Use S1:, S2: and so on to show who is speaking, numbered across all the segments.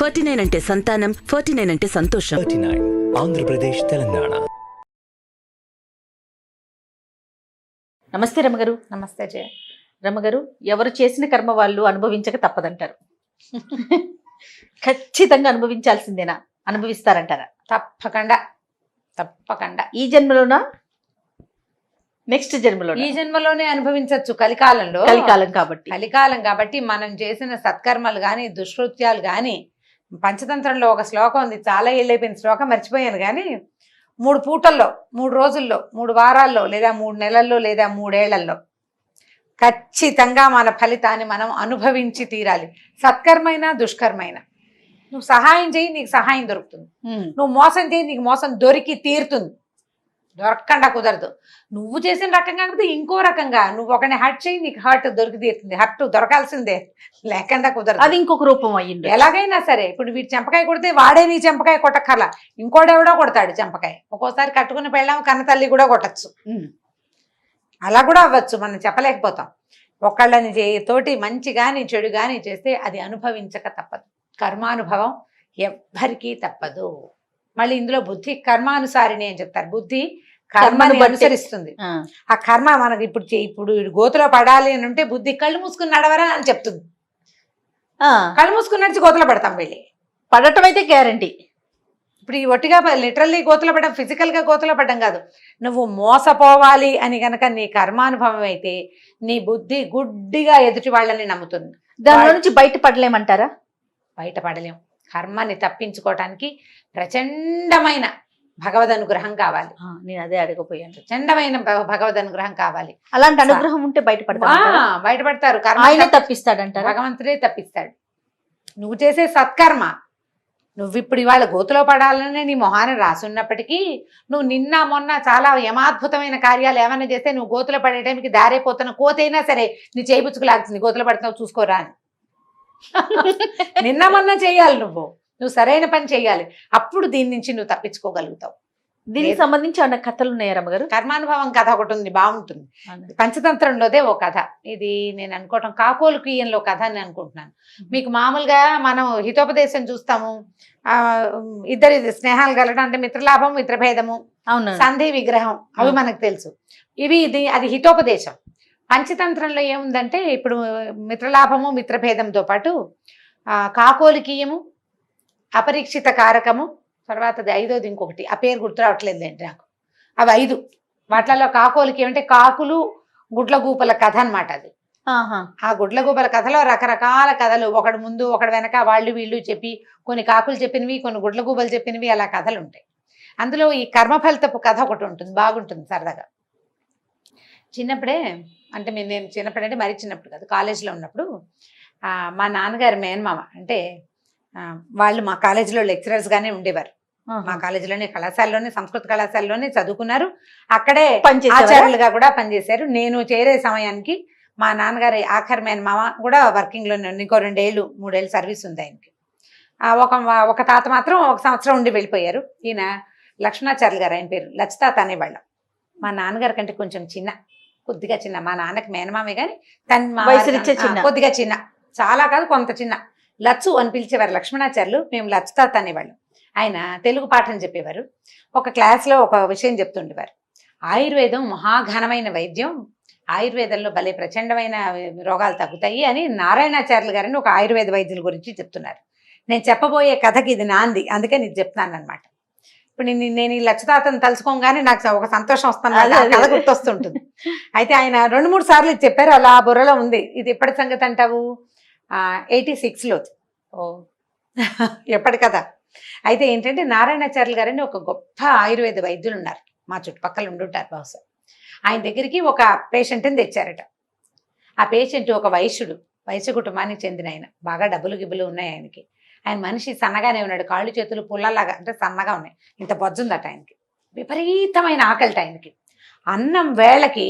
S1: 49 అంటే సంతానం, 49 అంటే సంతోషం.
S2: 39 ఆంధ్రప్రదేశ్, తెలంగాణ.
S3: నమస్తే రమగారు.
S4: నమస్తే జయ.
S3: రమగారు, ఎవరు చేసిన కర్మ వాళ్ళు అనుభవించక తప్పదంటారు. ఖచ్చితంగా అనుభవించాల్సిందేనా? అనుభవిస్తారంటారా?
S4: తప్పకుండా తప్పకుండా.
S3: ఈ జన్మలోనా, నెక్స్ట్ జన్మలో?
S4: ఈ జన్మలోనే అనుభవించవచ్చు. కలికాలంలో, కలికాలం కాబట్టి మనం చేసిన సత్కర్మలు కానీ దుష్కృత్యాలు కానీ, పంచతంత్రంలో ఒక శ్లోకం ఉంది, చాలా ఏళ్ళైపోయిన శ్లోకం, మర్చిపోయాను కానీ 3 పూటల్లో, 3 రోజుల్లో, 3 వారాల్లో, లేదా 3 నెలల్లో, లేదా 3 ఏళ్లలో ఖచ్చితంగా మన ఫలితాన్ని మనం అనుభవించి తీరాలి. సత్కర్మైనా దుష్కర్మైనా. నువ్వు సహాయం చేయి, నీకు సహాయం దొరుకుతుంది. నువ్వు మోసం చేయి, నీకు మోసం దొరికి తీరుతుంది. దొరకకుండా కుదరదు. నువ్వు చేసిన రకం కాకపోతే ఇంకో రకంగా నువ్వు ఒకరిని హర్ట్ చేయి, నీకు హర్ట్ దొరికి తీరుతుంది. హర్ట్ దొరకాల్సిందే, లేకుండా కుదరదు.
S3: అది ఇంకొక రూపం అయ్యింది.
S4: ఎలాగైనా సరే, ఇప్పుడు వీడు చెంపకాయ కొడితే వాడే నీ చెంపకాయ కొట్టక్కర్లా, ఇంకోడెవడో కొడతాడు చెంపకాయ. ఒక్కోసారి కట్టుకుని పెళ్ళాం కన్న తల్లి కూడా కొట్టచ్చు. అలా కూడా అవ్వచ్చు, మనం చెప్పలేకపోతాం. ఒకళ్ళని తోటి మంచి కానీ చెడు కానీ చేస్తే అది అనుభవించక తప్పదు. కర్మానుభవం ఎవ్వరికీ తప్పదు. మళ్ళీ ఇందులో బుద్ధి కర్మానుసారిని అని చెప్తారు. బుద్ధి కర్మని అనుసరిస్తుంది. ఆ కర్మ మనకి ఇప్పుడు గోతులో పడాలి అని ఉంటే బుద్ధి కళ్ళు మూసుకుని నడవరా అని చెప్తుంది. కళ్ళు మూసుకుని నడిచి గోతులో పడతాం. వెళ్ళి
S3: పడటం అయితే గ్యారంటీ.
S4: ఇప్పుడు ఈ ఒట్టిగా లిటరల్లీ గోతులో పడడం, ఫిజికల్గా గోతులో పడడం కాదు. నువ్వు మోసపోవాలి అని కనుక నీ కర్మానుభవం అయితే నీ బుద్ధి గుడ్డిగా ఎదుటి వాళ్ళని నమ్ముతుంది.
S3: దానిలో నుంచి బయటపడలేమంటారా?
S4: బయటపడలేం. కర్మని తప్పించుకోవటానికి ప్రచండమైన భగవద్ అనుగ్రహం కావాలి.
S3: నేను అదే అడగపోయాను.
S4: ప్రచండమైన భగవద్ అనుగ్రహం కావాలి.
S3: అలాంటి అనుగ్రహం ఉంటే
S4: బయటపడతారు.
S3: ఆయనే తప్పిస్తాడంటారు.
S4: భగవంతుడే తప్పిస్తాడు. నువ్వు చేసే సత్కర్మ, నువ్వు ఇప్పుడు ఇవాళ గోతులో పడాలనే నీ మొహాన్ని రాసున్నప్పటికీ, నువ్వు నిన్న మొన్న చాలా యమాద్భుతమైన కార్యాలు ఏమైనా చేస్తే నువ్వు గోతులో పడే టైంకి దారైపోతున్న కోతైనా సరే నీ చేయిపుచ్చుకు లాగుతుంది, గోతులో పడుతున్నావు చూసుకోరా అని. నిన్న మొన్న చేయాలి, నువ్వు సరైన పని చేయాలి. అప్పుడు దీని నుంచి నువ్వు తప్పించుకోగలుగుతావు.
S3: దీనికి సంబంధించి అన్న కథలు ఉన్నాయా రమ్మగారు?
S4: కర్మానుభవం కథ ఒకటి ఉంది, బాగుంటుంది. పంచతంత్రంలోదే ఓ కథ. ఇది నేను అనుకోవటం కాకోలు కీయంలో కథ అని అనుకుంటున్నాను. మీకు మామూలుగా మనం హితోపదేశం చూస్తాము, ఇద్దరి స్నేహాలు కలగడం అంటే మిత్రలాభం, మిత్రభేదము, సంధి, విగ్రహం, అవి మనకు తెలుసు. అది హితోపదేశం. పంచతంత్రంలో ఏముందంటే ఇప్పుడు మిత్రలాభము, మిత్రభేదంతో పాటు కాకోలికీయము, అపరీక్షిత కారకము, తర్వాత అది 5వది ఇంకొకటి, ఆ పేరు గుర్తు రావట్లేదులేండి నాకు. అవి 5. వాటిలలో కాకోలికి ఏమంటే కాకులు గుడ్లగూపల కథ అనమాట. అది ఆ గుడ్లగూపల కథలో రకరకాల కథలు, ఒకడు ముందు ఒకడు వెనక, వాళ్ళు వీళ్ళు చెప్పి, కొన్ని కాకులు చెప్పినవి, కొన్ని గుడ్లగూపలు చెప్పినవి, అలా కథలు ఉంటాయి. అందులో ఈ కర్మఫలితపు కథ ఒకటి ఉంటుంది, బాగుంటుంది సరదాగా. చిన్నప్పుడే అంటే నేను చిన్నప్పుడంటే మరీ చిన్నప్పుడు కాదు, కాలేజీలో ఉన్నప్పుడు మా నాన్నగారి మేనమామ అంటే వాళ్ళు మా కాలేజీలో లెక్చరర్స్గానే ఉండేవారు. మా కాలేజీలోనే, కళాశాలలోనే, సంస్కృత కళాశాలలోనే చదువుకున్నారు. అక్కడే ఆచార్యులుగా కూడా పనిచేశారు. నేను చేరే సమయానికి మా నాన్నగారి ఆఖరి మేనమామ కూడా వర్కింగ్లోనే, ఇంకో 2 ఏళ్ళు 3 ఏళ్ళు సర్వీస్ ఉంది ఆయనకి. ఒక తాత మాత్రం 1 సంవత్సరం ఉండి వెళ్ళిపోయారు. ఈయన లక్ష్మణాచార్యులు గారు, ఆయన పేరు లచ్చితాత అనేవాళ్ళం. మా నాన్నగారి కంటే కొంచెం చిన్న, కొద్దిగా చిన్న. మా నాన్నకి మేనమామే కానీ కొద్దిగా చిన్న, చాలా కాదు కొంత చిన్న. లచ్చు అని పిలిచేవారు లక్ష్మణాచార్యులు, మేము లచ్చితాత అనేవాళ్ళం. ఆయన తెలుగు పాఠం చెప్పేవారు. ఒక క్లాస్లో ఒక విషయం చెప్తుండేవారు. ఆయుర్వేదం మహాఘనమైన వైద్యం, ఆయుర్వేదంలో భలే ప్రచండమైన రోగాలు తగ్గుతాయి అని నారాయణాచార్యులు గారిని ఒక ఆయుర్వేద వైద్యుల గురించి చెప్తున్నారు. నేను చెప్పబోయే కథకి ఇది నాంది, అందుకే నేను చెప్తున్నాను అనమాట. ఇప్పుడు నేను ఈ లచ్చితాతను తలుచుకోగానే నాకు ఒక సంతోషం వస్తుంది, కథ గుర్తొస్తుంటుంది. అయితే ఆయన 2-3 సార్లు ఇది చెప్పారు, అలా బుర్రలో ఉంది. ఇది ఎప్పటి సంగతి అంటావు? 86లో. ఎప్పటి కథ. అయితే ఏంటంటే నారాయణాచార్యులు గారని ఒక గొప్ప ఆయుర్వేద వైద్యులు ఉన్నారు, మా చుట్టుపక్కల ఉండుంటారు బహుశా. ఆయన దగ్గరికి ఒక పేషెంట్ని తెచ్చారట. ఆ పేషెంట్ ఒక వైశ్య కుటుంబానికి చెందిన ఆయన, బాగా డబ్బులు గిబ్బులు ఉన్నాయి ఆయనకి. ఆయన మనిషి సన్నగానే ఉన్నాడు, కాళ్ళు చేతులు పుల్లలాగా అంటే సన్నగా ఉన్నాయి, ఇంత బొజ్జుందట ఆయనకి. విపరీతమైన ఆకలిట ఆయనకి. అన్నం వేళకి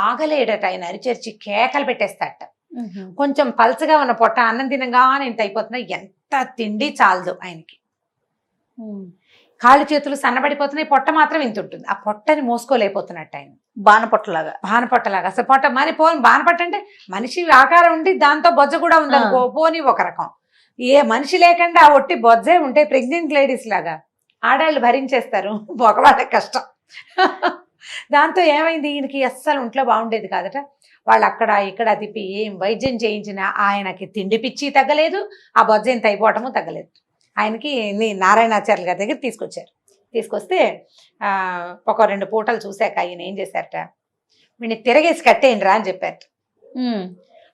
S4: ఆగలేడట ఆయన, అరిచేర్చి కేకలు పెట్టేస్తాడట. కొంచెం పల్చగా ఉన్న పొట్ట అన్నం తినగానే ఇంత అయిపోతున్నాయి, ఎంత తిండి చాలదు ఆయనకి. కాళ్ళు చేతులు సన్నబడిపోతున్నాయి, పొట్ట మాత్రం ఇంత ఉంటుంది. ఆ పొట్టని మోసుకోలేకపోతున్నట్టు ఆయన, బాణపొట్టలాగా. అసలు పొట్ట మరి బాణపట్ట అంటే మనిషి ఆకారం ఉండి దాంతో బొజ్జ కూడా ఉందనుకో, పోని ఒక రకం. ఏ మనిషి లేకుండా ఆ ఒట్టి బొజ్జే ఉంటే ప్రెగ్నెంట్ లేడీస్ లాగా ఆడాళ్ళు భరించేస్తారు, మగవాళ్ళకి కష్టం. దాంతో ఏమైంది, ఈయనకి అస్సలు ఒంట్లో బాగుండేది కాదట. వాళ్ళు అక్కడ ఇక్కడ తిప్పి ఏం వైద్యం చేయించినా ఆయనకి తిండి పిచ్చి తగ్గలేదు, ఆ బొజ్జ ఎంత అయిపోవటము తగ్గలేదు. ఆయనకి నారాయణాచార్యుల గారి దగ్గర తీసుకొచ్చారు. తీసుకొస్తే ఒక 2 పూటలు చూశాక ఆయన ఏం చేశారట, వీడిని తిరగేసి కట్టేయండి రా అని చెప్పారట.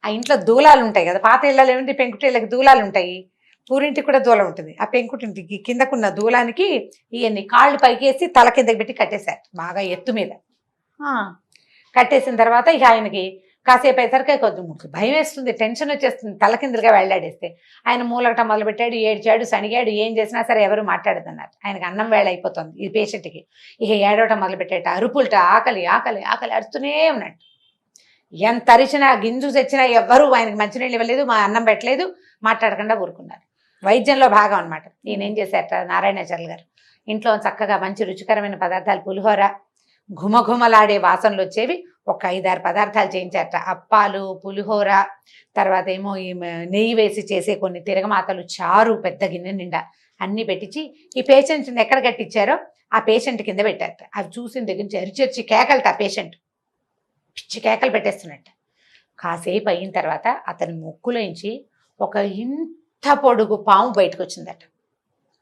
S4: ఆ ఇంట్లో దూలాలు ఉంటాయి కదా, పాత ఇళ్ళలో ఏమిటి పెంకుటిళ్ళకి దూలాలు ఉంటాయి, పూరింటికి కూడా దూలం ఉంటుంది. ఆ పెంకుటింటికి కిందకున్న దూలానికి ఈయన్ని కాళ్ళు పైకేసి తల కిందకి పెట్టి కట్టేశారు, బాగా ఎత్తు మీద. కట్టేసిన తర్వాత ఇక ఆయనకి కాసేపు అయ్యేసరికి కొద్దిగా భయం వేస్తుంది, టెన్షన్ వచ్చేస్తుంది, తల కిందలుగా వెళ్ళాడేస్తే. ఆయన మూలగటం మొదలుపెట్టాడు, ఏడ్చాడు, సణిగాడు, ఏం చేసినా సరే ఎవరు మాట్లాడదన్నారు. ఆయనకు అన్నం వేళ అయిపోతుంది ఈ పేషెంట్కి. ఇక ఏడవటం మొదలుపెట్టాడు, అరుపులట, ఆకలి ఆకలి ఆకలి అరుస్తూనే ఉన్నాడు. ఎంత అరిచినా గింజు తెచ్చినా ఎవ్వరూ ఆయనకి మంచినీళ్ళు ఇవ్వలేదు, మా అన్నం పెట్టలేదు, మాట్లాడకుండా ఊరుకున్నారు. వైద్యంలో భాగం అనమాట. ఈయన ఏం చేశారట నారాయణాచార్యులు గారు, ఇంట్లో చక్కగా మంచి రుచికరమైన పదార్థాలు, పులిహోర, ఘుమఘుమలాడే వాసనలు వచ్చేవి ఒక 5-6 పదార్థాలు చేయించారట. అప్పాలు, పులిహోర, తర్వాత ఏమో ఈ నెయ్యి వేసి చేసే కొన్ని తిరగమాతలు, చారు పెద్ద గిన్నె నిండా అన్నీ పెట్టించి ఈ పేషెంట్ని ఎక్కడ కట్టించారో ఆ పేషెంట్ కింద పెట్టారట. అవి చూసిన దగ్గర నుంచి అరిచరిచి కేకలట, ఆ పేషెంట్ పిచ్చి కేకలు పెట్టేస్తున్నట్ట. కాసేపు అయిన తర్వాత అతని ముక్కులోంచి ఒక ఇంత పొడుగు పాము బయటకు వచ్చిందట,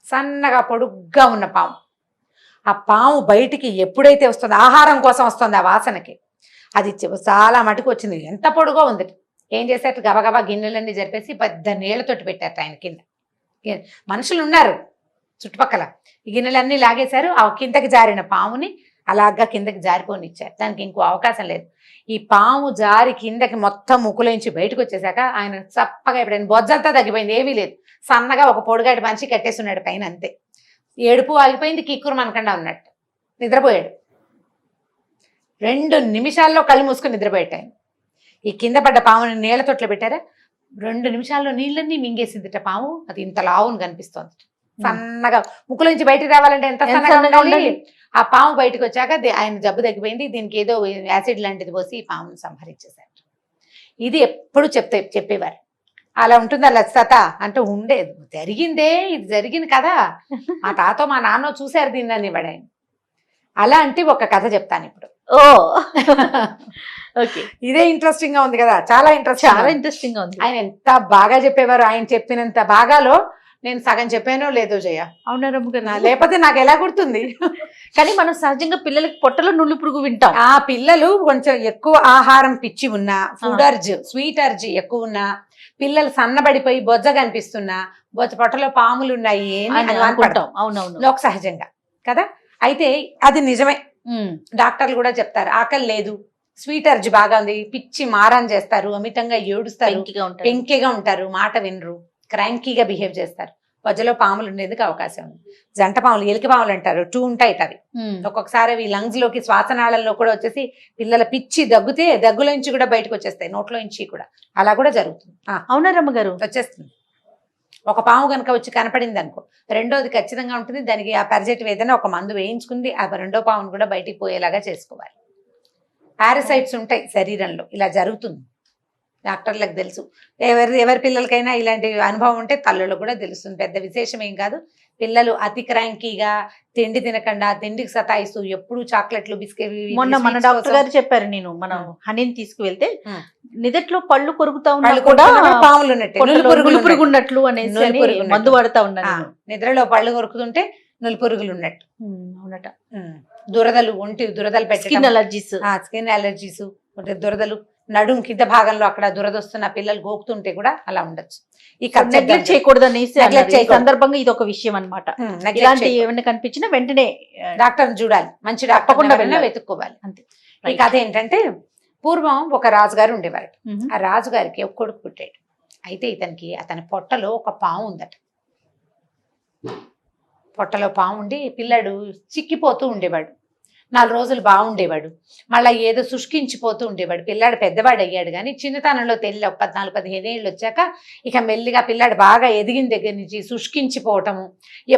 S4: సన్నగా పొడుగ్గా ఉన్న పాము. ఆ పాము బయటికి ఎప్పుడైతే వస్తుందో, ఆహారం కోసం వస్తుంది ఆ వాసనకి, అది చాలా మటుకు వచ్చింది, ఎంత పొడుగో ఉంది. ఏం చేశారు, గబగబా గిన్నెలన్నీ జరిపేసి పెద్ద నీళ్లతోటి పెట్టారు ఆయన కింద. మనుషులు ఉన్నారు చుట్టుపక్కల, ఈ గిన్నెలన్నీ లాగేశారు. ఆ కిందకి జారిన పాముని అలాగా కిందకి జారిపోనిచ్చారు, దానికి ఇంకో అవకాశం లేదు. ఈ పాము జారి కిందకి మొత్తం ముక్కులోంచి బయటకు వచ్చేసాక ఆయన చప్పగా ఇప్పుడు బొజ్జంతా తగ్గిపోయింది, ఏమీ లేదు, సన్నగా ఒక పొడుగాటి మనిషి కట్టేస్తున్నాడు పైన, అంతే. ఏడుపు ఆగిపోయింది, కిక్కురు మనకుండా ఉన్నట్టు నిద్రపోయాడు. 2 నిమిషాల్లో కళ్ళు మూసుకొని నిద్రపోయాడు ఆయన. ఈ కింద పడ్డ పాముని నీళ్ల తొట్లో పెట్టారా, 2 నిమిషాల్లో నీళ్ళన్నీ మింగేసిందిట పాము. అది ఇంత లావును కనిపిస్తోంది, సన్నగా. ముక్కులోంచి బయటకు రావాలంటే ఎంత సన్నగా ఉండాలి. ఆ పాము బయటకు వచ్చాక ఆయన జబ్బు తగ్గిపోయింది, దీనికి ఏదో యాసిడ్ లాంటిది పోసి ఈ పామును సంహరించేశారు. ఇది ఎప్పుడు చెప్పేవారు. అలా ఉంటుంది అలా లచ్చత అంటూ ఉండేది. జరిగిందే, ఇది జరిగింది కదా, మా తాతో మా నాన్న చూశారు దీన్ని వాడు ఆయన. అలాంటి ఒక కథ చెప్తాను ఇప్పుడు.
S3: ఓ ఓకే,
S4: ఇదే ఇంట్రెస్టింగ్ గా ఉంది కదా, చాలా ఇంట్రెస్టింగ్ గా ఉంది. ఆయన ఎంత బాగా చెప్పేవారు, ఆయన చెప్పినంత బాగాలో నేను సగం చెప్పానో లేదో జయ.
S3: అవునా రమ్మగారు,
S4: లేకపోతే నాకు ఎలా గుర్తుంది.
S3: కానీ మనం సహజంగా పిల్లలకి పొట్టలో నుళ్ళు పురుగు వింటాం.
S4: ఆ పిల్లలు కొంచెం ఎక్కువ ఆహారం పిచ్చి ఉన్నా, ఫుడ్ అర్జ్, స్వీట్ అర్జ్ ఎక్కువ ఉన్నా, పిల్లలు సన్నబడిపోయి బొజ్జ కనిపిస్తున్నా, పొట్టలో పాములు ఉన్నాయి అని అనుకుంటాం. అవునవును, లోక సహజంగా కదా. అయితే అది నిజమే, డాక్టర్లు కూడా చెప్తారు. ఆకలి లేదు, స్వీట్ అర్జ్ బాగా ఉంది, పిచ్చి మారాన్ చేస్తారు, అమితంగా ఏడుస్తారు, పెంకిగా ఉంటారు, మాట వినరు, క్రాంకీగా బిహేవ్ చేస్తారు. మధ్యలో పాములు ఉండేందుకు అవకాశం ఉంది. జంట పాములు, ఎలిక పాములు అంటారు, 2 ఉంటాయి అవి. ఒక్కొక్కసారి అవి లంగ్స్ లోకి, శ్వాసనాళంలో కూడా వచ్చేసి పిల్లల పిచ్చి దగ్గుతే దగ్గులోంచి కూడా బయటకు వచ్చేస్తాయి, నోట్లోంచి కూడా. అలా కూడా జరుగుతుంది.
S3: అవునా రమ్మగారు,
S4: వచ్చేస్తుంది. ఒక పాము కనుక వచ్చి కనపడింది అనుకో, రెండోది ఖచ్చితంగా ఉంటుంది. దానికి ఆ పారాసైటివ్ ఏదైనా ఒక మందు వేయించుకుంది, ఆ రెండో పామును కూడా బయటికి పోయేలాగా చేసుకోవాలి. పారాసైట్స్ ఉంటాయి శరీరంలో, ఇలా జరుగుతుంది. డాక్టర్లకు తెలుసు. ఎవరి పిల్లలకైనా ఇలాంటి అనుభవం ఉంటే తల్లులకు కూడా తెలుస్తుంది, పెద్ద విశేషం ఏం కాదు. పిల్లలు అతి క్రాంకీగా తిండి తినకుండా, తిండికి సతాయిస్తూ ఎప్పుడు చాక్లెట్లు, బిస్కెట్.
S3: మొన్న మన డాక్టర్ గారు చెప్పారు, నేను మనం హనీని తీసుకువెళ్తే నిదట్లో పళ్ళు కొరుకుతా ఉన్నా
S4: పాములు ఉన్నట్టు
S3: అనేసి మందు వాడుతా ఉన్నాను.
S4: నిద్రలో పళ్ళు కొరుకుతుంటే నులిపురుగులు ఉన్నట్టు.
S3: అవునట.
S4: దురదలు, ఒంటి దురదలు పెట్టడం, స్కిన్ అలర్జీస్, దురదలు, నడుం కింద భాగంలో అక్కడ దురదొస్తున్న పిల్లలు గోకుతుంటే కూడా అలా ఉండొచ్చు. ఈ
S3: నెగ్లెక్ట్ చేయకూడదు అనేసి సందర్భంగా ఇది ఒక విషయం అనమాట. ఇలాంటి ఏమైనా కనిపించినా వెంటనే డాక్టర్ని చూడాలి, మంచి డాక్టర్ వెతుక్కోవాలి, అంతే. ఈ కథ ఏంటంటే, పూర్వం ఒక రాజుగారు ఉండేవారు. ఆ రాజుగారికి ఒక కొడుకు పుట్టాడు. అయితే ఇతనికి అతని పొట్టలో ఒక పాము ఉందట. పొట్టలో పాము ఉండి పిల్లాడు చిక్కిపోతూ ఉండేవాడు. 4 రోజులు బాగుండేవాడు, మళ్ళీ ఏదో శుష్కించిపోతూ ఉండేవాడు. పిల్లాడు పెద్దవాడు అయ్యాడు, కానీ చిన్నతనంలో తెలియ 14-15 ఏళ్ళు వచ్చాక ఇక మెల్లిగా పిల్లాడు బాగా ఎదిగిన దగ్గర నుంచి శుష్కించిపోవటము,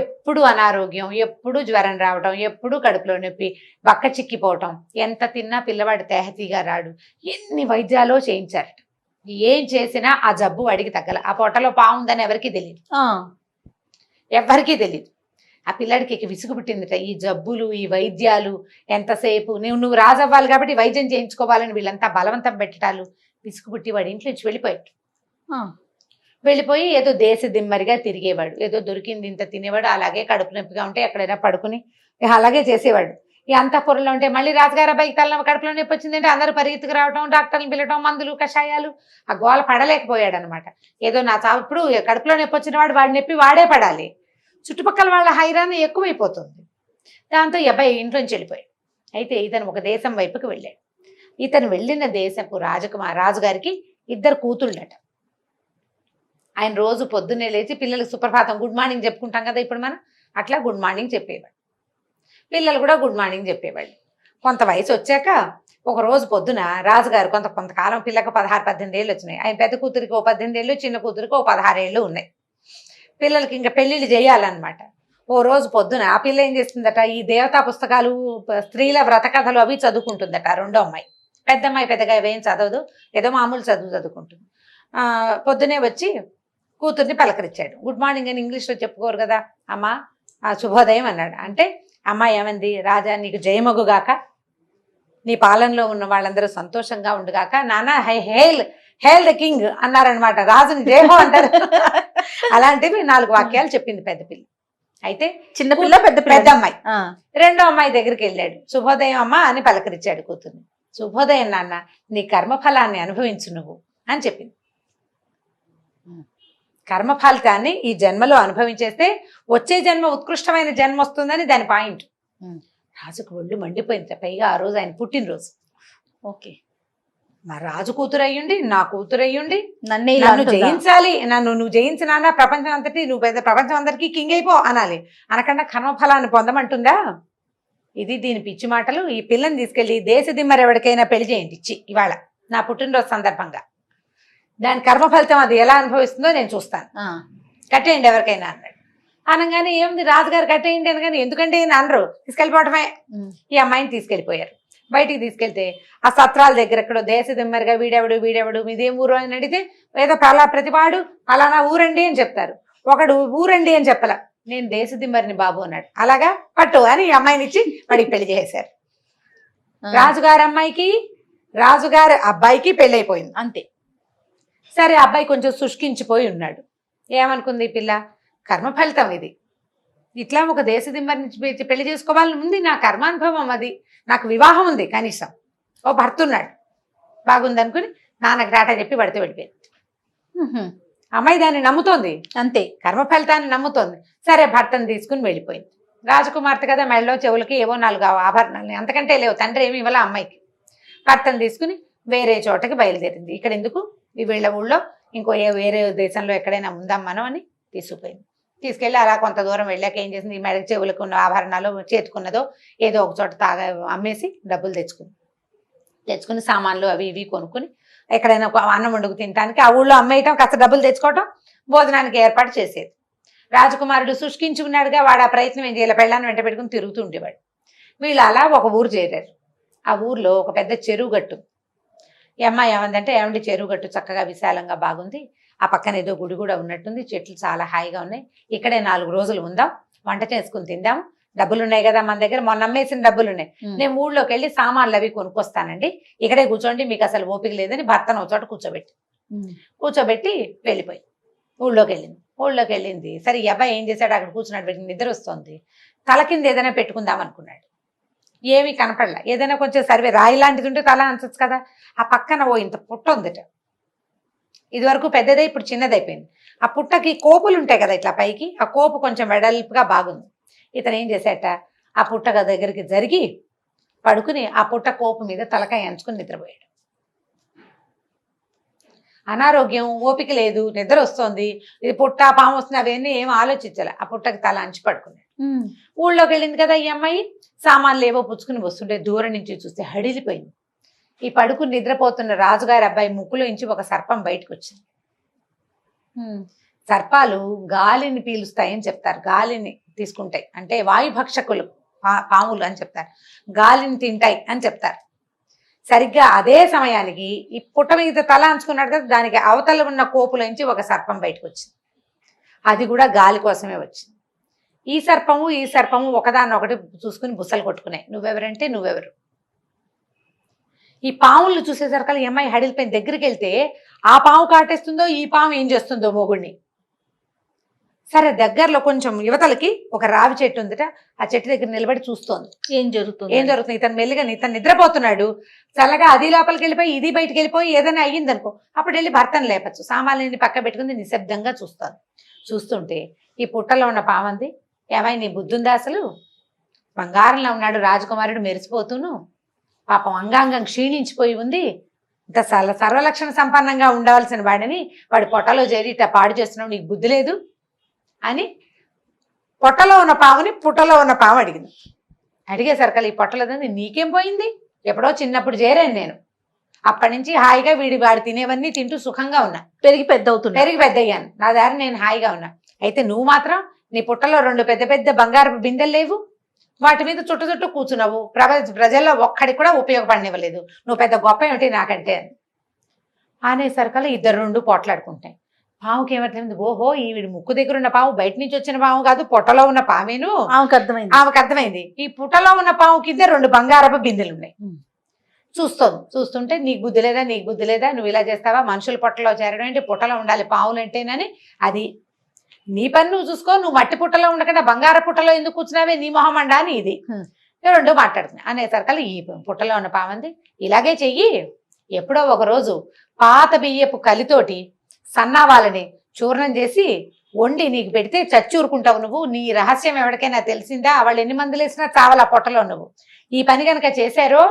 S3: ఎప్పుడు అనారోగ్యం, ఎప్పుడు జ్వరం రావటం, ఎప్పుడు కడుపులో నొప్పి, బక్క చిక్కిపోవటం, ఎంత తిన్నా పిల్లవాడు తేహతీగా రాడు. ఎన్ని వైద్యాలో చేయించారట, ఏం చేసినా ఆ జబ్బు వాడికి తగ్గల. ఆ పొట్టలో పాము ఉందని ఎవరికీ తెలియదు, ఎవరికీ తెలియదు. ఆ పిల్లాడికి ఇక విసుగు పుట్టిందిట, ఈ జబ్బులు, ఈ వైద్యాలు ఎంతసేపు, నువ్వు రాజవ్వాలి కాబట్టి వైద్యం చేయించుకోవాలని వీళ్ళంతా బలవంతం పెట్టడాలు. విసుగు పుట్టి వాడి ఇంట్లో నుంచి వెళ్ళిపోయాడు. వెళ్ళిపోయి ఏదో దేశ దిమ్మరిగా తిరిగేవాడు, ఏదో దొరికింది ఇంత తినేవాడు, అలాగే కడుపు నొప్పిగా ఉంటే ఎక్కడైనా పడుకుని అలాగే చేసేవాడు. ఈ అంతఃపురంలో ఉంటే మళ్ళీ రాజుగారు అబ్బాయికి కడుపులో నొప్పి వచ్చిందంటే అందరూ పరిగెత్తుకు రావటం, డాక్టర్ని పిలవటం, మందులు కషాయాలు. ఆ గోల పడలేకపోయాడు అనమాట. ఏదో నా చావు, ఇప్పుడు కడుపులో నొప్పి వచ్చిన వాడి నొప్పి వాడే పడాలి, చుట్టుపక్కల వాళ్ళ హైరాణ ఎక్కువైపోతుంది. దాంతో ఈ అబ్బాయి ఇంట్లోంచి వెళ్ళిపోయాడు. అయితే ఇతను ఒక దేశం వైపుకి వెళ్ళాడు. ఇతను వెళ్ళిన దేశపు రాజుగారికి 2 కూతుళ్ళట. ఆయన రోజు పొద్దున్నే లేచి పిల్లలకు సుప్రభాతం గుడ్ మార్నింగ్ చెప్పుకుంటాం కదా ఇప్పుడు మనం, అట్లా గుడ్ మార్నింగ్ చెప్పేవాడు. పిల్లలు కూడా గుడ్ మార్నింగ్ చెప్పేవాళ్ళు. కొంత వయసు వచ్చాక ఒక రోజు పొద్దున రాజుగారు కొంతకాలం పిల్లకు 16-18 ఏళ్ళు వచ్చినాయి. ఆయన పెద్ద కూతురికి 18 ఏళ్ళు, చిన్న కూతురికి 16 ఏళ్ళు ఉన్నాయి. పిల్లలకి ఇంకా పెళ్ళిళ్ళు చేయాలన్నమాట. ఓ రోజు పొద్దున ఆ పిల్ల ఏం చేస్తుందట, ఈ దేవతా పుస్తకాలు, స్త్రీల వ్రత కథలు అవి చదువుకుంటుందట. రెండో అమ్మాయి, పెద్ద అమ్మాయి పెద్దగా ఏం చదవదు, ఏదో మామూలు చదువుకుంటుంది. పొద్దునే వచ్చి కూతుర్ని పలకరించాడు. గుడ్ మార్నింగ్ అని ఇంగ్లీష్లో చెప్పుకోరు కదా, అమ్మ శుభోదయం అన్నాడు. అంటే అమ్మాయి ఏమంది, రాజా నీకు జయమగుగాక, నీ పాలనలో ఉన్న వాళ్ళందరూ సంతోషంగా ఉండుగాక, నాన్న హేల్ ద కింగ్ అన్నారనమాట. రాజుని జయహో అంటారు. అలాంటివి 4 వాక్యాలు చెప్పింది పెద్ద పిల్ల. అయితే
S4: చిన్నపిల్ల పెద్ద అమ్మాయి.
S3: రెండో అమ్మాయి దగ్గరికి వెళ్ళాడు. శుభోదయం అమ్మ అని పలకరించాడు కూతుర్ని. శుభోదయం నాన్న, నీ కర్మఫలాన్ని అనుభవించు నువ్వు అని చెప్పింది. కర్మఫలితాన్ని ఈ జన్మలో అనుభవించేస్తే వచ్చే జన్మ ఉత్కృష్టమైన జన్మ వస్తుందని దాని పాయింట్. రాజుకు ఒళ్ళు మండిపోయింది. పైగా ఆ రోజు ఆయన పుట్టినరోజు.
S4: ఓకే,
S3: మా రాజు కూతురు అయ్యుండి, నా కూతురు అయ్యుండి
S4: నన్ను
S3: జయించాలి, నువ్వు జయించినా ప్రపంచం అంతటి, నువ్వు పెద్ద ప్రపంచం అందరికీ కింగ్ అయిపో అనాలి, అనకుండా కర్మఫలాన్ని పొందమంటుందా? ఇది దీని పిచ్చి మాటలు. ఈ పిల్లని తీసుకెళ్ళి దేశ దిమ్మరు ఎవరికైనా పెళ్లి చేయండి ఇచ్చి ఇవాళ నా పుట్టినరోజు సందర్భంగా. దాని కర్మఫలితం అది ఎలా అనుభవిస్తుందో నేను చూస్తాను, కట్టేయండి ఎవరికైనా అన్నాడు. అనగానే ఏముంది, రాజుగారు కట్టేయండి అనగానే ఎందుకంటే అనరు, తీసుకెళ్ళిపోవటమే. ఈ అమ్మాయిని తీసుకెళ్ళిపోయారు. బయటికి తీసుకెళ్తే ఆ సత్రాల దగ్గర ఎక్కడో దేశ దిమ్మరిగా వీడెవడు మీదేం ఊరు అని అడిగితే ఏదో ప్రతివాడు అలానా ఊరండి అని చెప్తారు. ఒకడు ఊరండి అని చెప్పల, నేను దేశ దిమ్మరిని బాబు అన్నాడు. అలాగా పట్టు అని ఈ అమ్మాయిని ఇచ్చి వాడికి పెళ్లి చేశారు. రాజుగారి అమ్మాయికి రాజుగారి అబ్బాయికి పెళ్లి అయిపోయింది అంతే. సరే, అబ్బాయి కొంచెం శుష్కించిపోయి ఉన్నాడు. ఏమనుకుంది ఈ పిల్ల, కర్మఫలితం ఇది, ఇట్లా ఒక దేశ దిమ్మరిని పెళ్లి చేసుకోవాలని ఉంది, నా కర్మానుభవం అది, నాకు వివాహం ఉంది, కనీసం ఓ భర్త ఉన్నాడు, బాగుంది అనుకుని నాన్నకి టాటా చెప్పి పడితే వెళ్ళిపోయింది. అమ్మాయి దాన్ని నమ్ముతోంది అంతే, కర్మఫలితాన్ని నమ్ముతోంది. సరే, భర్తను తీసుకుని వెళ్ళిపోయింది. రాజకుమార్తె కదా, మెడలో చెవులకి ఏవో 4 ఆభరణాలు, అంతకంటే లేవు, తండ్రి ఏమి ఇవ్వాల అమ్మాయికి. భర్తను తీసుకుని వేరే చోటకి బయలుదేరింది. ఇక్కడ ఎందుకు, వీళ్ళ ఊళ్ళో ఇంకో వేరే దేశంలో ఎక్కడైనా ఉందాం మనం అని తీసుకుపోయింది. తీసుకెళ్ళి అలా కొంత దూరం వెళ్ళాక ఏం చేసింది, ఈ మెడకి చెవులకు ఉన్న ఆభరణాలు చేతుకున్నదో ఏదో ఒక చోట అమ్మేసి డబ్బులు తెచ్చుకుని సామాన్లు అవి ఇవి కొనుక్కుని ఎక్కడైనా అన్నం వండుకు తినడానికి ఆ ఊళ్ళో అమ్మేయటం, కాస్త డబ్బులు తెచ్చుకోవటం, భోజనానికి ఏర్పాటు చేసేది. రాజకుమారుడు శుష్కించుకున్నాడుగా, వాడు ఆ ప్రయత్నం ఏం చేయాలి, పెళ్ళాన్ని వెంట పెట్టుకుని తిరుగుతూ ఉండేవాడు. వీళ్ళు అలా ఒక ఊరు చేరారు. ఆ ఊర్లో ఒక పెద్ద చెరువు గట్టు. ఈ అమ్మాయి ఏమందంటే, ఏమండి చెరువు గట్టు చక్కగా విశాలంగా బాగుంది, ఆ పక్కన ఏదో గుడి కూడా ఉన్నట్టుంది, చెట్లు చాలా హాయిగా ఉన్నాయి, ఇక్కడే 4 రోజులు ఉందాం, వంట చేసుకుని తిందాం, డబ్బులు ఉన్నాయి కదా మన దగ్గర, మొన్న అమ్మేసిన డబ్బులు ఉన్నాయి, నేను ఊళ్ళోకి వెళ్ళి సామాన్లు అవి కొనుక్కొస్తానండి, ఇక్కడే కూర్చోండి, మీకు అసలు ఓపిక లేదని భర్తను ఒక చోట కూర్చోబెట్టి వెళ్ళిపోయి ఊళ్ళోకి వెళ్ళింది. సరే, ఈ అబ్బాయి ఏం చేశాడు, అక్కడ కూర్చున్నాడు, పెట్టి నిద్ర వస్తుంది, తల కింద ఏదైనా పెట్టుకుందాం అనుకున్నాడు. ఏమీ కనపడలా. ఏదైనా కొంచెం సర్వే రాయి లాంటిది ఉంటే తల అనొచ్చు కదా. ఆ పక్కన ఓ ఇంత పుట్ట ఉందట. ఇది వరకు పెద్దదే, ఇప్పుడు చిన్నదైపోయింది. ఆ పుట్టకి కోపులు ఉంటాయి కదా ఇట్లా పైకి, ఆ కోపు కొంచెం వెడల్పుగా బాగుంది. ఇతను ఏం చేశాట, ఆ పుట్ట దగ్గరికి జరిగి పడుకుని ఆ పుట్ట కోపు మీద తలకాయ అంచుకుని నిద్రపోయాడు. అనారోగ్యం, ఓపిక లేదు, నిద్ర వస్తోంది, ఇది పుట్ట పాము వస్తుంది అవన్నీ ఏం ఆలోచించాలి. ఆ పుట్టకి తల అంచి పడుకున్నాడు. ఊళ్ళోకి వెళ్ళింది కదా ఈ అమ్మాయి, సామాన్లు ఏవో పుచ్చుకుని వస్తుంటే దూరం నుంచి చూస్తే హడిలిపోయింది. ఈ పడుకుని నిద్రపోతున్న రాజుగారి అబ్బాయి ముక్కులో నుంచి ఒక సర్పం బయటకు వచ్చింది. సర్పాలు గాలిని పీలుస్తాయని చెప్తారు, గాలిని తీసుకుంటాయి, అంటే వాయుభక్షకులు పాములు అని చెప్తారు, గాలిని తింటాయి అని చెప్తారు. సరిగ్గా అదే సమయానికి ఈ పుట్ట మీద తల అంచుకున్నాడు కదా, దానికి అవతల ఉన్న కోపులోంచి ఒక సర్పం బయటకు వచ్చింది. అది కూడా గాలి కోసమే వచ్చింది. ఈ సర్పము ఒకదాన్నొకటి చూసుకుని బుసలు కొట్టుకున్నాయి. నువ్వెవరంటే నువ్వెవరు. ఈ పాములు చూసేసరికి ఈ అమ్మాయి హడిలిపోయిన దగ్గరికి వెళ్తే ఆ పాము కాటేస్తుందో ఈ పాము ఏం చేస్తుందో మొగుడిని. సరే దగ్గరలో కొంచెం యువతలకి ఒక రావి చెట్టు ఉందిట, ఆ చెట్టు దగ్గర నిలబడి చూస్తోంది
S1: ఏం జరుగుతుంది.
S3: ఇతను మెల్లిగా ఇతను నిద్రపోతున్నాడు. చల్లగా అది లోపలికి వెళ్ళిపోయి ఇది బయటికి వెళ్ళిపోయి ఏదైనా అయ్యింది అనుకో, అప్పుడు వెళ్ళి భర్తను లేపచ్చు. సామాన్యుని పక్క పెట్టుకుని నిశ్శబ్దంగా చూస్తాను. చూస్తుంటే ఈ పుట్టలో ఉన్న పావంది, ఏమై నీ బుద్ధుందా అసలు? బంగారంలో ఉన్నాడు రాజకుమారుడు మెరిసిపోతూను, పాపం అంగాంగం క్షీణించిపోయి ఉంది. ఇంత సర్వలక్షణ సంపన్నంగా ఉండవలసిన వాడిని వాడి పొట్టలో చేరి ఇట్లా పాడు చేస్తున్నావు, నీకు బుద్ధి లేదు అని పొట్టలో ఉన్న పావుని పుట్టలో ఉన్న పాము అడిగింది. అడిగేసరికి ఈ పొట్టలేదండి, నీకేం పోయింది? ఎప్పుడో చిన్నప్పుడు చేరాను నేను, అప్పటి నుంచి హాయిగా వాడు తినేవన్నీ తింటూ సుఖంగా ఉన్నా, పెరిగి పెద్ద అయ్యాను, నా దారి నేను హాయిగా ఉన్నా. అయితే నువ్వు మాత్రం నీ పుట్టలో 2 పెద్ద పెద్ద బంగారపు బిందెలు లేవు, వాటి మీద చుట్టూ కూర్చున్నావు, ప్రజల్లో ఒక్కడికి కూడా ఉపయోగపడనివ్వలేదు, నువ్వు పెద్ద గొప్ప ఏమిటి నాకంటే అని అనేసరికల్లా 2 పోట్లాడుకుంటాయి. పావుకి ఏమర్థమైంది, ఓహో ఈవిడి ముక్కు దగ్గర ఉన్న పాము బయట నుంచి వచ్చిన పాము కాదు, పొట్టలో ఉన్న పామేను. ఆమెకు అర్థమైంది. ఈ పుట్టలో ఉన్న పాము కింద 2 బంగారపు బిందెలు ఉన్నాయి. చూస్తుంటే నీకు బుద్ధి లేదా, నువ్వు ఇలా చేస్తావా, మనుషుల పొట్టలో చేరడం ఏంటి, పుట్టలో ఉండాలి పావులు అంటేనని. అది నీ పని నువ్వు చూసుకో, నువ్వు మట్టి పుట్టలో ఉండకుండా బంగార పుట్టలో ఎందుకు కూర్చున్నావే, నీ మొహం అండా అని. ఇది 2 మాట్లాడుతున్నాయి. అనేసరికల్లా ఈ పుట్టలో ఉన్న పామంది, ఇలాగే చెయ్యి, ఎప్పుడో ఒక రోజు పాత బియ్యపు కలితోటి సన్నావాలని చూర్ణం చేసి వండి నీకు పెడితే చచ్చూరుకుంటావు నువ్వు. నీ రహస్యం ఎవరికైనా తెలిసిందా, వాళ్ళు ఎన్ని మందులు వేసినా చావాలా పొట్టలో నువ్వు. ఈ పని కనుక చేశారో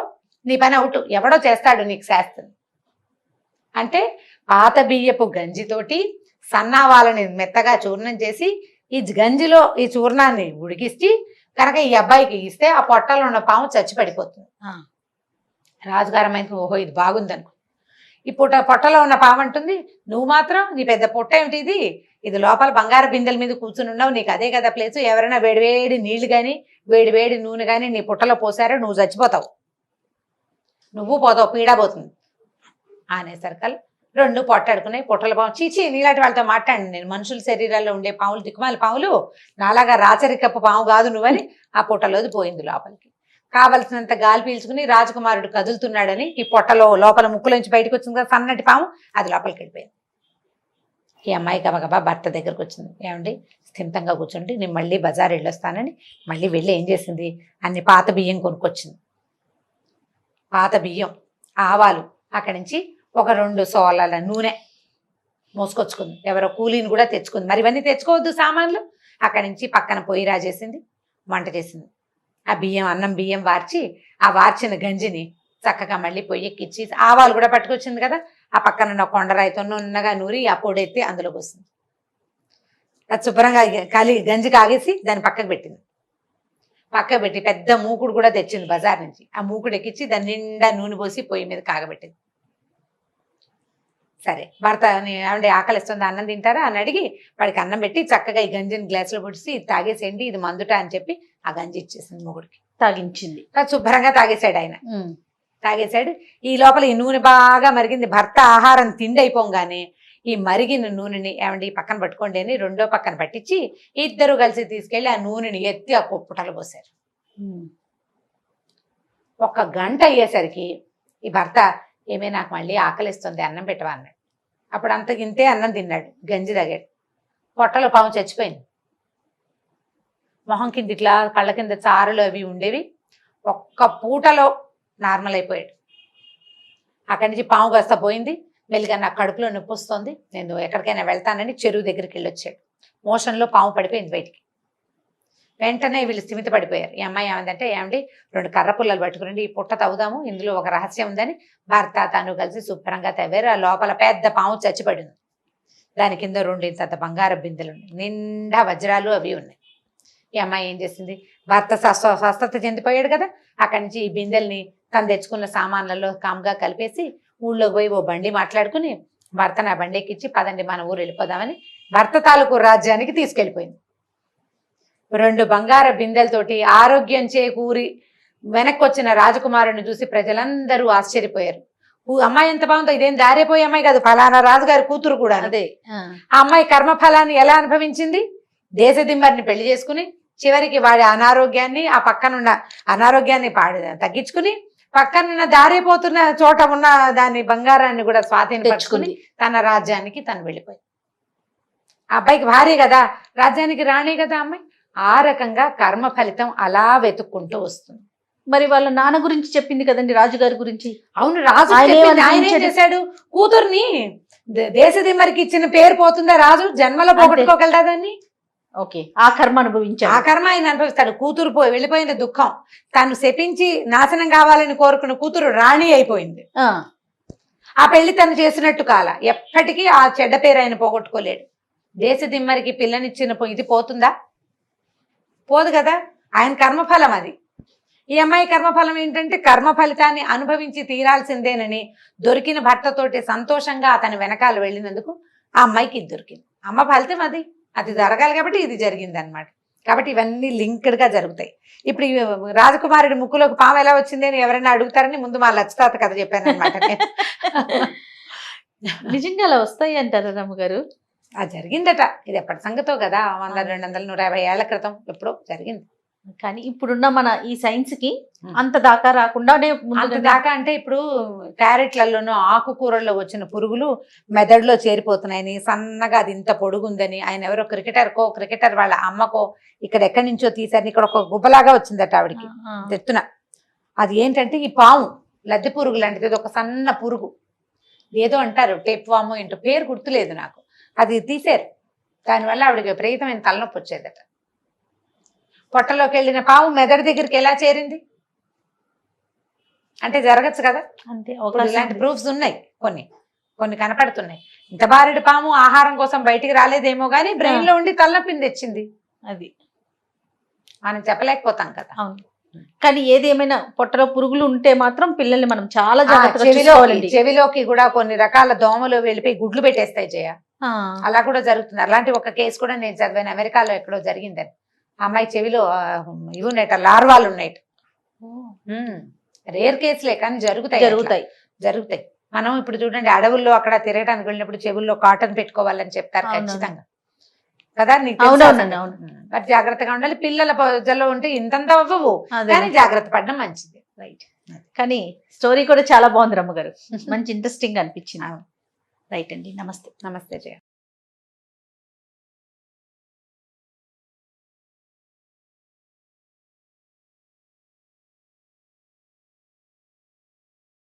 S3: నీ పని అవుట్, ఎవడో చేస్తాడు నీకు శాస్త్రం అంటే. పాత బియ్యపు గంజితోటి సన్నావాలని మెత్తగా చూర్ణం చేసి ఈ గంజిలో ఈ చూర్ణాన్ని ఉడికిస్తే కనుక ఈ అబ్బాయికి ఇస్తే ఆ పొట్టలో ఉన్న పాము చచ్చి పడిపోతుంది. రాజుగారమైంది, ఓహో ఇది బాగుందనుకో. ఈ పొట్టలో ఉన్న పాము అంటుంది, నువ్వు మాత్రం నీ పెద్ద పొట్ట ఏమిటి ఇది లోపల బంగారు బిందెల మీద కూర్చుని ఉన్నావు, నీకు అదే కదా ప్లేసు, ఎవరైనా వేడివేడి నీళ్లు కానీ వేడివేడి నూనె కానీ నీ పుట్టలో పోసారో నువ్వు చచ్చిపోతావు, నువ్వు పోతావు, పీడబోతుంది అనేసరికల్ 2 పొట్టాడుకున్నాయి. పుట్టల పాము, చీచి నీలాంటి వాళ్ళతో మాట్లాడి నేను, మనుషుల శరీరాల్లో ఉండే పాములు దిక్కుమాలి పాములు, నాలాగా రాచరికప్పు పాము కాదు నువ్వని ఆ పుట్టలోది పోయింది లోపలికి. కావలసినంత గాలి పీల్చుకుని రాజకుమారుడు కదులుతున్నాడని ఈ పొట్టలో లోపల ముక్కులోంచి బయటకు వచ్చింది కదా సన్నటి పాము, అది లోపలికి వెళ్ళిపోయింది. ఈ అమ్మాయి గబగబా భర్త దగ్గరకు వచ్చింది. ఏమండి స్థిమితంగా కూర్చుండి, నేను మళ్ళీ బజార్ వెళ్ళొస్తానని మళ్ళీ వెళ్ళి ఏం చేసింది, అన్ని పాత బియ్యం కొనుక్కొచ్చింది. పాత బియ్యం, ఆవాలు, అక్కడి నుంచి ఒక 2 సోలాల నూనె మోసుకొచ్చుకుంది. ఎవరో కూలీని కూడా తెచ్చుకుంది. మరి ఇవన్నీ తెచ్చుకోవద్దు సామాన్లు. అక్కడి నుంచి పక్కన పొయ్యి రాజేసింది, వంట చేసింది. ఆ అన్నం బియ్యం వార్చి ఆ వార్చిన గంజిని చక్కగా మళ్ళీ పొయ్యి ఎక్కించి ఆవాలు కూడా పట్టుకొచ్చింది కదా, ఆ పక్కన ఉన్న కొండరాయితో నున్నగా నూరి ఆ పొడెత్తి అందులో పోసింది. అది శుభ్రంగా గంజి కాగేసి దాన్ని పక్కకు పెట్టింది. పక్కకు పెట్టి పెద్ద మూకుడు కూడా తెచ్చింది బజార్ నుంచి. ఆ మూకుడు ఎక్కించి దాని నిండా నూనె పోసి పొయ్యి మీద కాగబెట్టింది. సరే భర్త ఏమంటే ఆకలిస్తుంది, అన్నం తింటారా అని అడిగి వాడికి అన్నం పెట్టి చక్కగా ఈ గంజిని గ్లాసులో పొడిచి తాగేసేయండి, ఇది మందుట అని చెప్పి ఆ గంజి ఇచ్చేసింది మొగుడికి, తాగించింది. శుభ్రంగా తాగేశాడు ఆయన. తాగేశాడు. ఈ లోపల ఈ నూనె బాగా మరిగింది. భర్త ఆహారం తిండి అయిపోగానే ఈ మరిగిన నూనెని ఏమండి పక్కన పట్టుకోండి అని 2వ పక్కన పట్టించి 2 కలిసి తీసుకెళ్లి ఆ నూనెని ఎత్తి ఆ పుట్టలో పోసారు. 1 గంట అయ్యేసరికి ఈ భర్త, ఏమే నాకు మళ్ళీ ఆకలిస్తుంది అన్నం పెట్టవా అన్నాడు. అప్పుడు అంతకింతే అన్నం తిన్నాడు, గంజి తాగాడు. పొట్టలో పాము చచ్చిపోయింది. మొహం కింద ఇట్లా కళ్ళ కింద చారులు అవి ఉండేవి. 1 పూటలో నార్మల్ అయిపోయాడు. అక్కడి నుంచి పాము కాస్త పోయింది. మెల్లిగా నాకు కడుపులో నొప్పి వస్తుంది, నేను ఎక్కడికైనా వెళ్తానని చెరువు దగ్గరికి వెళ్ళొచ్చాడు. మోషన్లో పాము పడిపోయింది బయటికి. వెంటనే వీళ్ళు స్థిమిత పడిపోయారు. ఈ అమ్మాయి ఏమందంటే, ఏమండి 2 కర్ర పుల్లలు పట్టుకురండి, ఈ పుట్ట తవ్వుదాము, ఇందులో ఒక రహస్యం ఉందని భర్త తను కలిసి శుభ్రంగా తవ్వారు. ఆ లోపల పెద్ద పాము చచ్చిపడింది. దాని కింద 2 ఇంత బంగారు బిందెలు ఉన్నాయి, నిండా వజ్రాలు అవి ఉన్నాయి. ఈ అమ్మాయి ఏం చేసింది, భర్త స్వస్థత చెందిపోయాడు కదా, అక్కడి నుంచి ఈ బిందెల్ని తను తెచ్చుకున్న సామాన్లలో కామ్గా కలిపేసి ఊళ్ళోకి పోయి ఓ బండి మాట్లాడుకుని భర్త నా బండి ఎక్కించి పదండి మన ఊరు వెళ్ళిపోదామని భర్త తాలూకు రాజ్యానికి తీసుకెళ్ళిపోయింది. 2 బంగార బిందెలతోటి ఆరోగ్యం చేకూరి వెనక్కి వచ్చిన రాజకుమారుని చూసి ప్రజలందరూ ఆశ్చర్యపోయారు. అమ్మాయి ఎంత బాగుందో, ఇదేం దారిపోయే అమ్మాయి కాదు, ఫలానా రాజుగారి కూతురు కూడా.
S4: అదే
S3: ఆ అమ్మాయి కర్మఫలాన్ని ఎలా అనుభవించింది? దేశదిమ్మరిని పెళ్లి చేసుకుని చివరికి వాడి అనారోగ్యాన్ని, ఆ పక్కనున్న అనారోగ్యాన్ని తగ్గించుకుని పక్కనున్న దారిపోతున్న చోట ఉన్న దాని బంగారాన్ని కూడా స్వాధీనపరుచుకుని తన రాజ్యానికి తను వెళ్ళిపోయింది. ఆ అబ్బాయికి భార్య కదా, రాజ్యానికి రాణి కదా అమ్మాయి. ఆ రకంగా కర్మ ఫలితం అలా వెతుక్కుంటూ వస్తుంది.
S4: మరి వాళ్ళ నాన్న గురించి చెప్పింది కదండి, రాజుగారి గురించి.
S3: అవును, రాజు ఆయన ఏం చేశాడు? కూతుర్ని దేశదిమ్మరికి ఇచ్చిన పేరు పోతుందా? రాజు జన్మలో పోగొట్టుకోగలదా దాన్ని?
S4: ఓకే, ఆ కర్మ అనుభవించాడు.
S3: ఆ కర్మ ఆయన అనుభవిస్తాడు. కూతురు వెళ్ళిపోయిన దుఃఖం, తను శపించి నాశనం కావాలని కోరుకున్న కూతురు రాణి అయిపోయింది. ఆ పెళ్లి తను చేసినట్టు కాల, ఎప్పటికీ ఆ చెడ్డ పేరు ఆయన పోగొట్టుకోలేడు. దేశదిమ్మరికి పిల్లనిచ్చిన ఇది పోతుందా? పోదు కదా. ఆయన కర్మఫలం అది. ఈ అమ్మాయి కర్మఫలం ఏంటంటే కర్మ ఫలితాన్ని అనుభవించి తీరాల్సిందేనని దొరికిన భర్తతోటి సంతోషంగా అతని వెనకాల వెళ్ళినందుకు ఆ అమ్మాయికి ఇది దొరికింది. అమ్మ ఫలితం అది, అది జరగాలి కాబట్టి ఇది జరిగింది అనమాట. కాబట్టి ఇవన్నీ లింక్డ్ గా జరుగుతాయి. ఇప్పుడు ఈ రాజకుమారుడి ముక్కులోకి పాము ఎలా వచ్చింది అని ఎవరైనా అడుగుతారని ముందు మా లచ్చతాత కథ చెప్పాను అనమాట.
S4: నిజంగా అలా వస్తాయి అంటారా రమ్మగారు?
S3: అది జరిగిందట. ఇది ఎప్పటి సంగతో కదా, 100, 200, 150 ఏళ్ల క్రితం ఎప్పుడో జరిగింది.
S4: కానీ ఇప్పుడున్న మన ఈ సైన్స్ కి అంత దాకా రాకుండానే
S3: అంత దాకా అంటే ఇప్పుడు క్యారెట్లలోనూ ఆకుకూరల్లో వచ్చిన పురుగులు మెదడులో చేరిపోతున్నాయని, సన్నగా అది ఇంత పొడుగుందని ఆయన ఎవరో క్రికెటర్ వాళ్ళ అమ్మకో ఇక్కడ ఎక్కడి నుంచో తీసారని ఇక్కడ ఒక గుబ్బలాగా వచ్చిందట ఆవిడికి తెత్తున. అది ఏంటంటే ఈ పాము, లద్దె పురుగు లాంటిది, ఒక సన్న పురుగు ఏదో అంటారు, టేప్ వాము ఏంటో పేరు గుర్తులేదు నాకు. అది తీసారు. దానివల్ల ఆవిడకి విపరీతమైన తలనొప్పి వచ్చేదట. పొట్టలోకి వెళ్ళిన పాము మెదడు దగ్గరికి ఎలా చేరింది అంటే జరగచ్చు కదా.
S4: అంతే,
S3: ఇలాంటి ప్రూఫ్స్ ఉన్నాయి, కొన్ని కనపడుతున్నాయి. ఇంత బారెడు పాము ఆహారం కోసం బయటికి రాలేదేమో గానీ బ్రెయిన్ లో ఉండి తలనొప్పిని తెచ్చింది.
S4: అది
S3: మనం చెప్పలేకపోతాం కదా.
S4: అవును, కానీ ఏదేమైనా పొట్టలో పురుగులు ఉంటే మాత్రం పిల్లల్ని మనం చాలా జాగ్రత్తగా
S3: చెవిలోకి కూడా కొన్ని రకాల దోమలు వెళ్ళిపోయి గుడ్లు పెట్టేస్తాయి జయ. అలా కూడా జరుగుతుంది. అలాంటి ఒక కేసు కూడా నేను చదివాను, అమెరికాలో ఎక్కడో జరిగిందని. అమ్మాయి చెవిలో ఇవి ఉన్నాయట, లార్వాలు ఉన్నాయట. రేర్ కేసులే కానీ జరుగుతాయి. మనం ఇప్పుడు చూడండి, అడవుల్లో అక్కడ తిరగడానికి వెళ్ళినప్పుడు చెవుల్లో కాటన్ పెట్టుకోవాలని చెప్తారు ఖచ్చితంగా కదా. నీకు మరి జాగ్రత్తగా ఉండాలి. పిల్లల పొజల్లో ఉంటే ఇంతంత అవ్వవు, కానీ జాగ్రత్త పడడం మంచిది. రైట్.
S4: కానీ స్టోరీ కూడా చాలా బాగుంది రమ్మగారు, మంచి ఇంట్రెస్టింగ్ అనిపించింది. రైట్ అండి, నమస్తే.
S3: నమస్తే జయ.